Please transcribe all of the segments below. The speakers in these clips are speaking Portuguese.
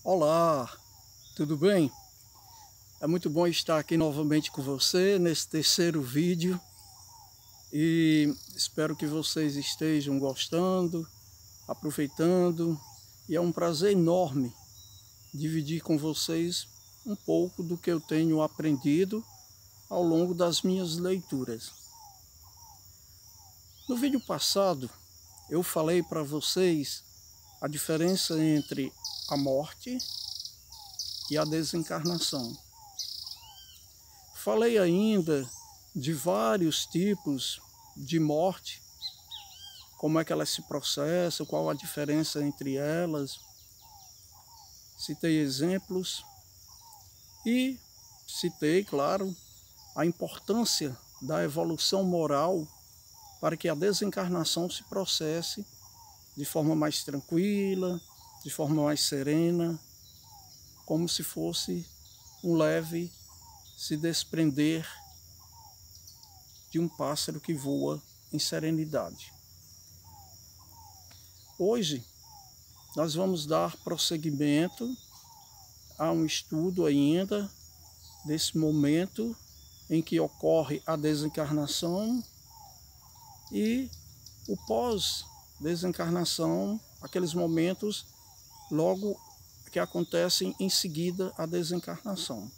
Olá, tudo bem? É muito bom estar aqui novamente com você nesse terceiro vídeo e espero que vocês estejam gostando, aproveitando, e é um prazer enorme dividir com vocês um pouco do que eu tenho aprendido ao longo das minhas leituras. No vídeo passado eu falei para vocês a diferença entre a morte e a desencarnação. Falei ainda de vários tipos de morte, como é que elas se processam, qual a diferença entre elas. Citei exemplos e citei, claro, a importância da evolução moral para que a desencarnação se processe de forma mais tranquila, de forma mais serena, como se fosse um leve se desprender de um pássaro que voa em serenidade. Hoje nós vamos dar prosseguimento a um estudo ainda desse momento em que ocorre a desencarnação e o pós-desencarnação, aqueles momentos logo que acontecem em seguida à desencarnação.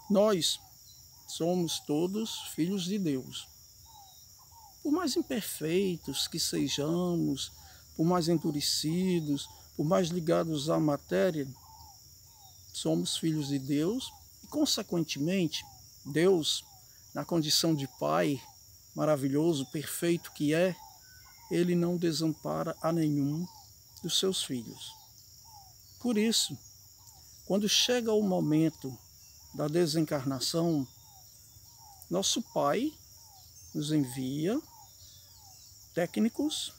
Nós somos todos filhos de Deus. Por mais imperfeitos que sejamos, por mais endurecidos, por mais ligados à matéria, somos filhos de Deus e, consequentemente, Deus, na condição de Pai maravilhoso, perfeito que é, Ele não desampara a nenhum dos seus filhos. Por isso, quando chega o momento da desencarnação, nosso Pai nos envia técnicos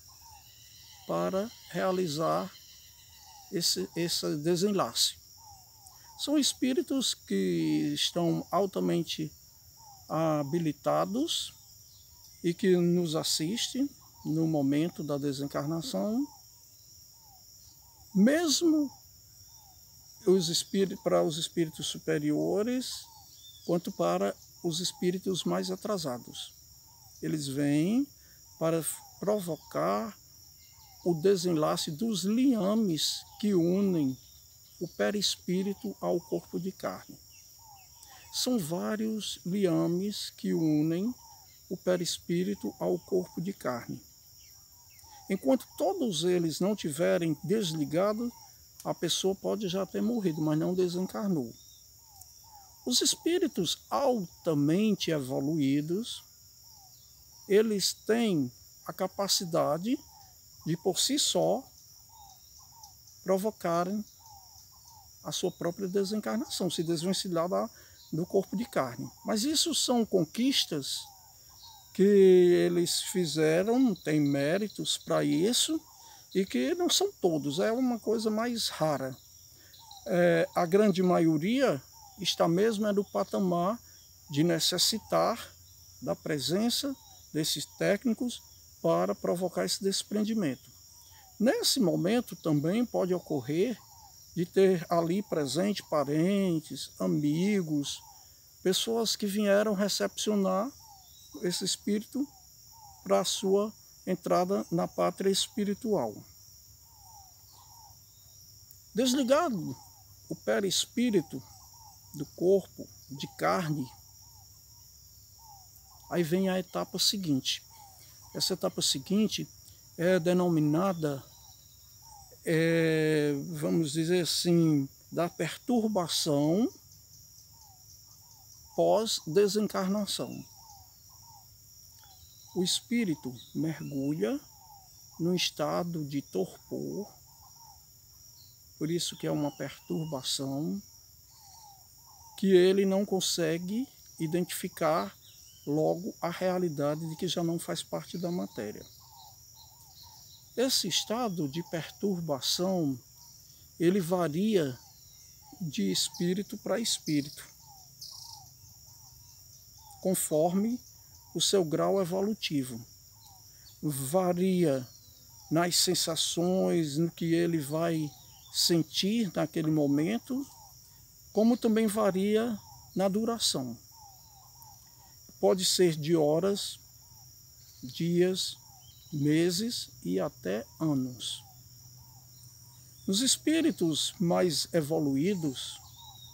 para realizar esse desenlace. São espíritos que estão altamente habilitados e que nos assistem no momento da desencarnação, mesmo para os espíritos superiores, quanto para os espíritos mais atrasados. Eles vêm para provocar o desenlace dos liames que unem o perispírito ao corpo de carne. São vários liames que unem o perispírito ao corpo de carne. Enquanto todos eles não tiverem desligado, a pessoa pode já ter morrido, mas não desencarnou. Os espíritos altamente evoluídos, eles têm a capacidade de, por si só, provocarem a sua própria desencarnação, se desvencilhar do corpo de carne. Mas isso são conquistas que eles fizeram, têm méritos para isso, e que não são todos, é uma coisa mais rara. A grande maioria está mesmo no patamar de necessitar da presença desses técnicos para provocar esse desprendimento. Nesse momento também pode ocorrer de ter ali presente parentes, amigos, pessoas que vieram recepcionar esse espírito para a sua entrada na pátria espiritual. Desligado o perispírito do corpo de carne, aí vem a etapa seguinte. Essa etapa seguinte é denominada, vamos dizer assim, da perturbação pós-desencarnação. O espírito mergulha num estado de torpor, por isso que é uma perturbação, que ele não consegue identificar logo a realidade de que já não faz parte da matéria. Esse estado de perturbação, ele varia de espírito para espírito, conforme o seu grau evolutivo. Varia nas sensações, no que ele vai sentir naquele momento, como também varia na duração. Pode ser de horas, dias, meses e até anos. Os espíritos mais evoluídos,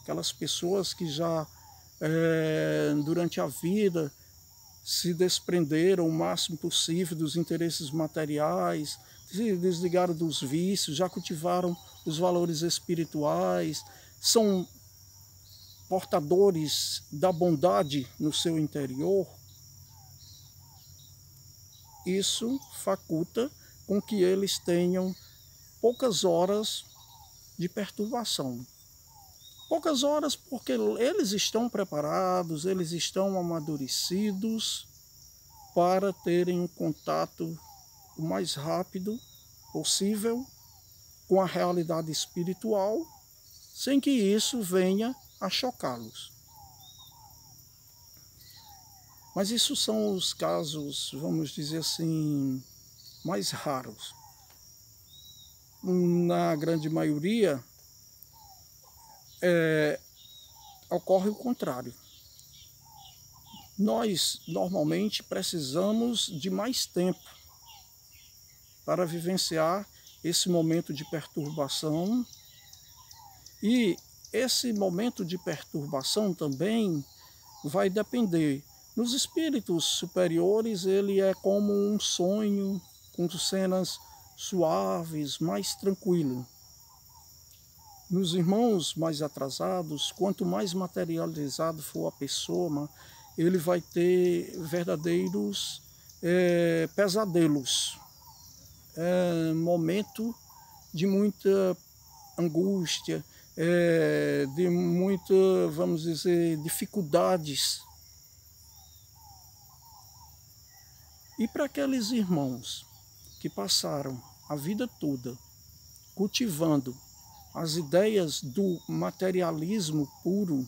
aquelas pessoas que já durante a vida se desprenderam o máximo possível dos interesses materiais, se desligaram dos vícios, já cultivaram os valores espirituais, são portadores da bondade no seu interior. Isso faculta com que eles tenham poucas horas de perturbação. Poucas horas porque eles estão preparados, eles estão amadurecidos para terem um contato o mais rápido possível com a realidade espiritual, sem que isso venha a chocá-los. Mas isso são os casos, vamos dizer assim, mais raros. Na grande maioria, ocorre o contrário. Nós, normalmente, precisamos de mais tempo para vivenciar esse momento de perturbação. E esse momento de perturbação também vai depender. Nos espíritos superiores, ele é como um sonho, com cenas suaves, mais tranquilo. Nos irmãos mais atrasados, quanto mais materializado for a pessoa, ele vai ter verdadeiros pesadelos. Momento de muita angústia, de muita, vamos dizer, dificuldades. E para aqueles irmãos que passaram a vida toda cultivando as ideias do materialismo puro,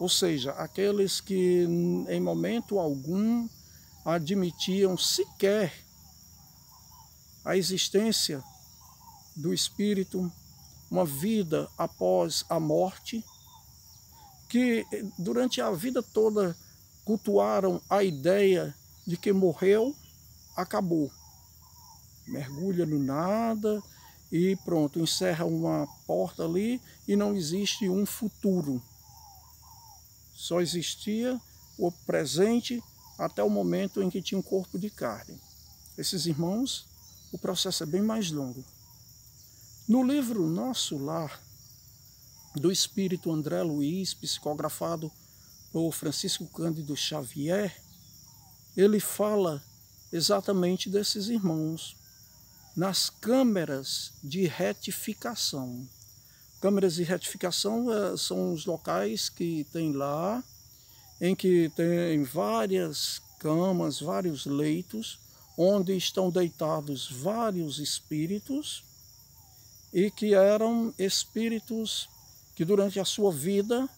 ou seja, aqueles que em momento algum admitiam sequer a existência do espírito, uma vida após a morte, que durante a vida toda cultuaram a ideia de que morreu, acabou. Mergulha no nada e pronto, encerra uma porta ali e não existe um futuro. Só existia o presente até o momento em que tinha um corpo de carne. Esses irmãos, o processo é bem mais longo. No livro Nosso Lar, do espírito André Luiz, psicografado por Francisco Cândido Xavier, ele fala exatamente desses irmãos nas câmeras de retificação. Câmeras de retificação são os locais que tem lá, em que tem várias camas, vários leitos, onde estão deitados vários espíritos, e que eram espíritos que durante a sua vida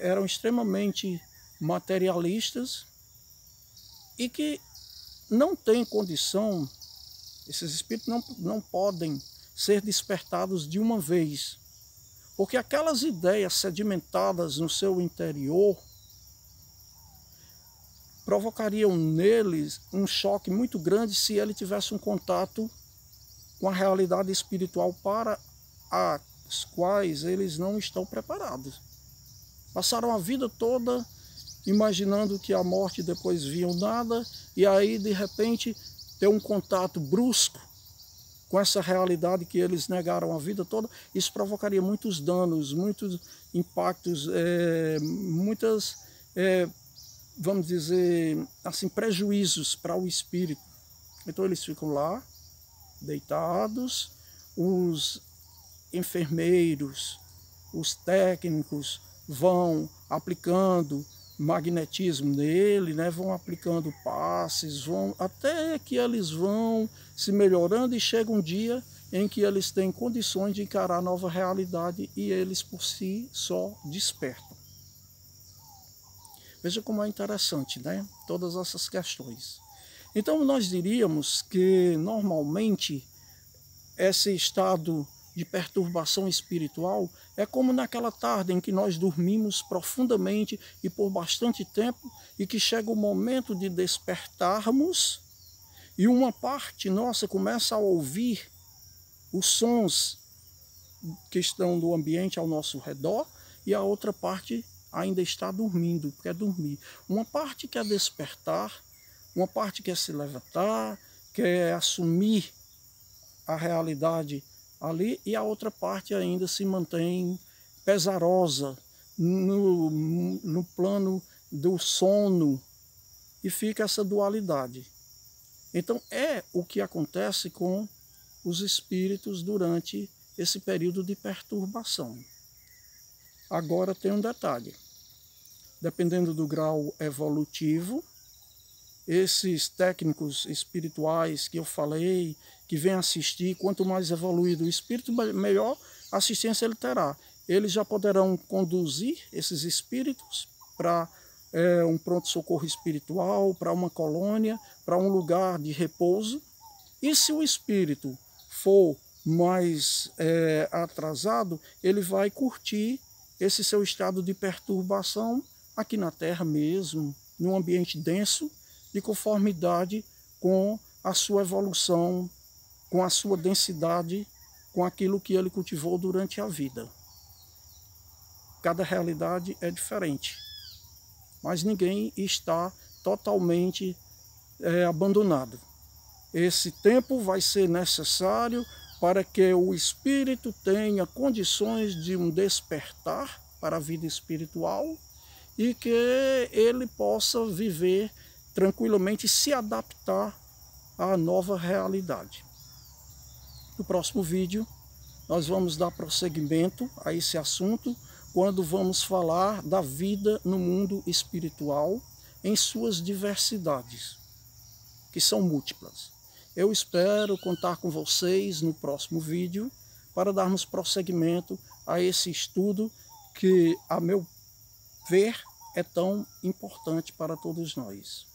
eram extremamente materialistas e que não têm condição, esses espíritos não podem ser despertados de uma vez, porque aquelas ideias sedimentadas no seu interior provocariam neles um choque muito grande se ele tivesse um contato com a realidade espiritual para as quais eles não estão preparados. Passaram a vida toda imaginando que a morte depois viam nada, e aí de repente ter um contato brusco com essa realidade que eles negaram a vida toda, isso provocaria muitos danos, muitos impactos, muitas, vamos dizer assim, prejuízos para o espírito. Então eles ficam lá, deitados, os enfermeiros, os técnicos vão aplicando magnetismo nele, né? Vão aplicando passes, vão até que eles vão se melhorando e chega um dia em que eles têm condições de encarar a nova realidade e eles por si só despertam. Veja como é interessante, né? Todas essas questões. Então nós diríamos que normalmente esse estado de perturbação espiritual é como naquela tarde em que nós dormimos profundamente e por bastante tempo e que chega o momento de despertarmos e uma parte nossa começa a ouvir os sons que estão no ambiente ao nosso redor e a outra parte ainda está dormindo, quer dormir. Uma parte quer despertar, uma parte quer se levantar, quer assumir a realidade ali e a outra parte ainda se mantém pesarosa no plano do sono e fica essa dualidade. Então é o que acontece com os espíritos durante esse período de perturbação. Agora tem um detalhe, dependendo do grau evolutivo, esses técnicos espirituais que eu falei, que vêm assistir, quanto mais evoluído o espírito, melhor assistência ele terá. Eles já poderão conduzir esses espíritos para um pronto-socorro espiritual, para uma colônia, para um lugar de repouso. E se o espírito for mais atrasado, ele vai curtir esse seu estado de perturbação aqui na Terra mesmo, num ambiente denso, de conformidade com a sua evolução, com a sua densidade, com aquilo que ele cultivou durante a vida. Cada realidade é diferente, mas ninguém está totalmente abandonado. Esse tempo vai ser necessário para que o espírito tenha condições de um despertar para a vida espiritual e que ele possa viver tranquilamente e se adaptar à nova realidade. No próximo vídeo, nós vamos dar prosseguimento a esse assunto, quando vamos falar da vida no mundo espiritual em suas diversidades, que são múltiplas. Eu espero contar com vocês no próximo vídeo para darmos prosseguimento a esse estudo que, a meu ver, é tão importante para todos nós.